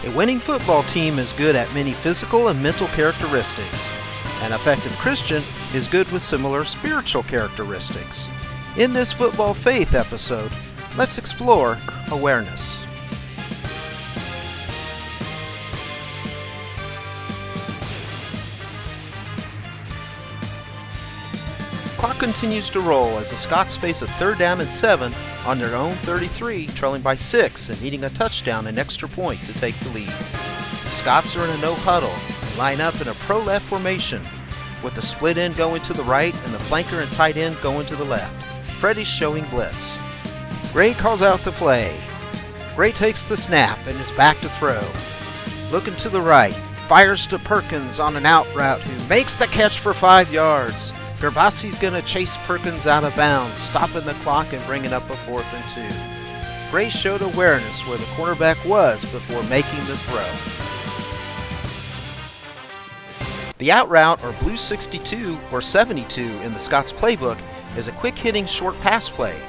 A winning football team is good at many physical and mental characteristics. An effective Christian is good with similar spiritual characteristics. In this Football Faith episode, let's explore awareness. Clock continues to roll as the Scots face a 3rd down and 7 on their own 33, trailing by 6 and needing a touchdown and extra point to take the lead. The Scots are in a no huddle and line up in a pro-left formation with the split end going to the right and the flanker and tight end going to the left. Freddie's showing blitz. Gray calls out the play. Gray takes the snap and is back to throw. Looking to the right, fires to Perkins on an out route who makes the catch for 5 yards. Gervasi's going to chase Perkins out of bounds, stopping the clock and bringing up a 4th and 2. Gray showed awareness where the cornerback was before making the throw. The out route, or Blue 62 or 72 in the Scots playbook, is a quick-hitting short pass play.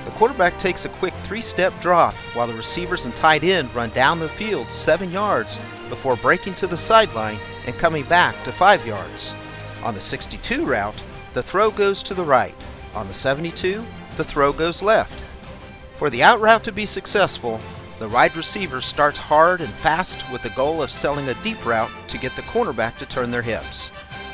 The quarterback takes a quick 3-step drop while the receivers and tight end run down the field 7 yards before breaking to the sideline and coming back to 5 yards. On the 62 route, the throw goes to the right. On the 72, the throw goes left. For the out route to be successful, the wide receiver starts hard and fast with the goal of selling a deep route to get the cornerback to turn their hips.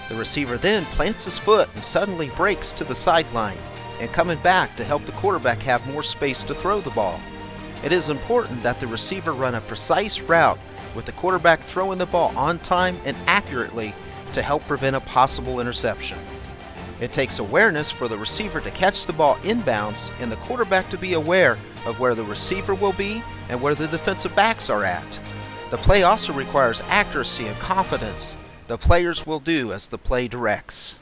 The receiver then plants his foot and suddenly breaks to the sideline and coming back to help the quarterback have more space to throw the ball. It is important that the receiver run a precise route with the quarterback throwing the ball on time and accurately to help prevent a possible interception. It takes awareness for the receiver to catch the ball inbounds and the quarterback to be aware of where the receiver will be and where the defensive backs are at. The play also requires accuracy and confidence. The players will do as the play directs.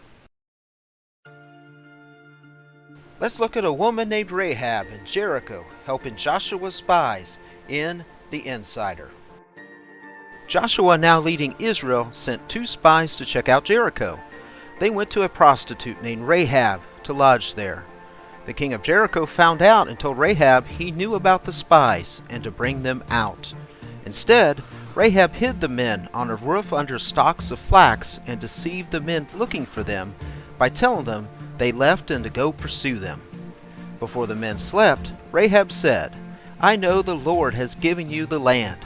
Let's look at a woman named Rahab in Jericho helping Joshua's spies in The Insider. Joshua, now leading Israel, sent 2 spies to check out Jericho. They went to a prostitute named Rahab to lodge there. The king of Jericho found out and told Rahab he knew about the spies and to bring them out. Instead, Rahab hid the men on a roof under stalks of flax and deceived the men looking for them by telling them they left and to go pursue them. Before the men slept, Rahab said, "I know the Lord has given you the land,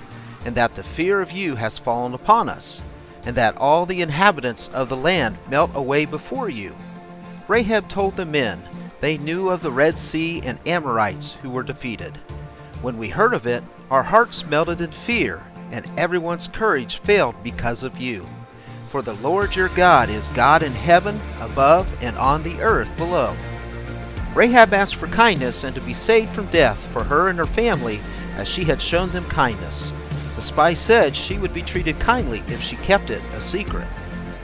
and that the fear of you has fallen upon us, and that all the inhabitants of the land melt away before you." Rahab told the men they knew of the Red Sea and Amorites who were defeated. When we heard of it, our hearts melted in fear, and everyone's courage failed because of you. For the Lord your God is God in heaven above and on the earth below. Rahab asked for kindness and to be saved from death for her and her family, as she had shown them kindness. The spy said she would be treated kindly if she kept it a secret.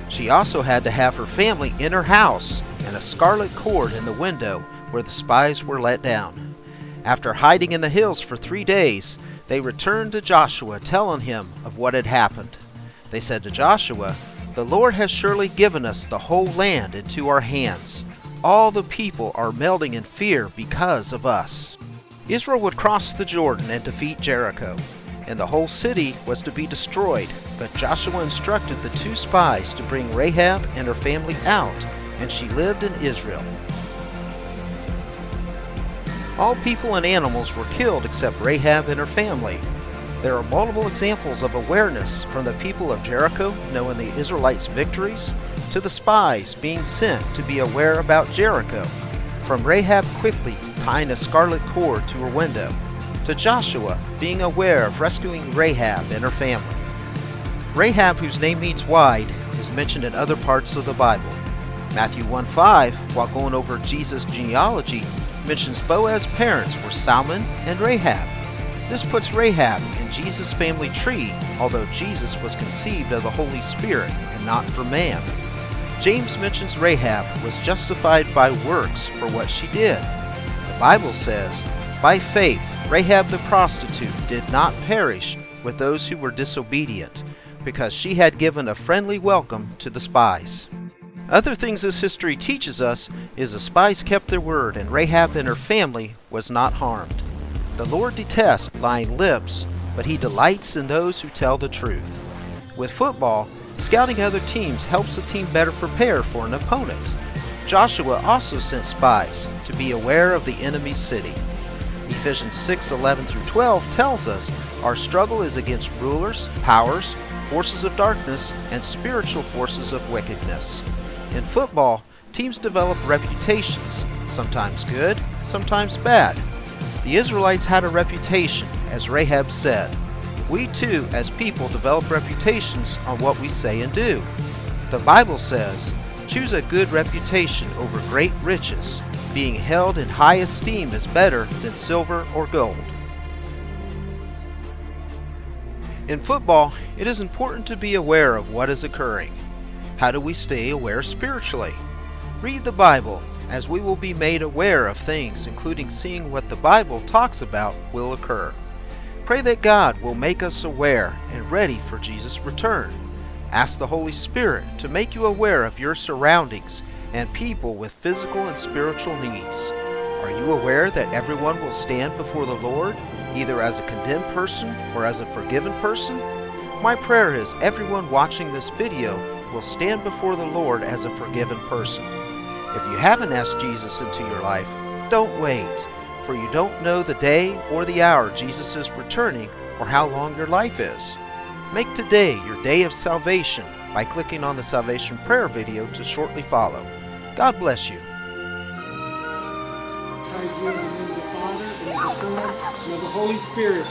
She also had to have her family in her house and a scarlet cord in the window where the spies were let down. After hiding in the hills for 3 days, they returned to Joshua, telling him of what had happened. They said to Joshua, "The Lord has surely given us the whole land into our hands. All the people are melting in fear because of us." Israel would cross the Jordan and defeat Jericho, and the whole city was to be destroyed, but Joshua instructed the 2 spies to bring Rahab and her family out, and she lived in Israel. All people and animals were killed except Rahab and her family. There are multiple examples of awareness, from the people of Jericho knowing the Israelites' victories, to the spies being sent to be aware about Jericho, from Rahab quickly tying a scarlet cord to her window, to Joshua being aware of rescuing Rahab and her family. Rahab, whose name means wide, is mentioned in other parts of the Bible. Matthew 1:5, while going over Jesus' genealogy, mentions Boaz's parents were Salmon and Rahab. This puts Rahab in Jesus' family tree, although Jesus was conceived of the Holy Spirit and not from man. James mentions Rahab was justified by works for what she did. The Bible says, "By faith Rahab the prostitute did not perish with those who were disobedient, because she had given a friendly welcome to the spies." Other things this history teaches us is the spies kept their word and Rahab and her family was not harmed. The Lord detests lying lips, but He delights in those who tell the truth. With football, scouting other teams helps the team better prepare for an opponent. Joshua also sent spies to be aware of the enemy's city. Ephesians 6:11 through 12 tells us our struggle is against rulers, powers, forces of darkness, and spiritual forces of wickedness. In football, teams develop reputations, sometimes good, sometimes bad. The Israelites had a reputation, as Rahab said. We too, as people, develop reputations on what we say and do. The Bible says, "Choose a good reputation over great riches. Being held in high esteem is better than silver or gold." In football, it is important to be aware of what is occurring. How do we stay aware spiritually? Read the Bible, as we will be made aware of things, including seeing what the Bible talks about will occur. Pray that God will make us aware and ready for Jesus' return. Ask the Holy Spirit to make you aware of your surroundings and people with physical and spiritual needs. Are you aware that everyone will stand before the Lord, either as a condemned person or as a forgiven person? My prayer is everyone watching this video will stand before the Lord as a forgiven person. If you haven't asked Jesus into your life, don't wait, for you don't know the day or the hour Jesus is returning or how long your life is. Make today your day of salvation by clicking on the salvation prayer video to shortly follow. God bless you. In the name of the Father, and of the Son, and of the Holy Spirit.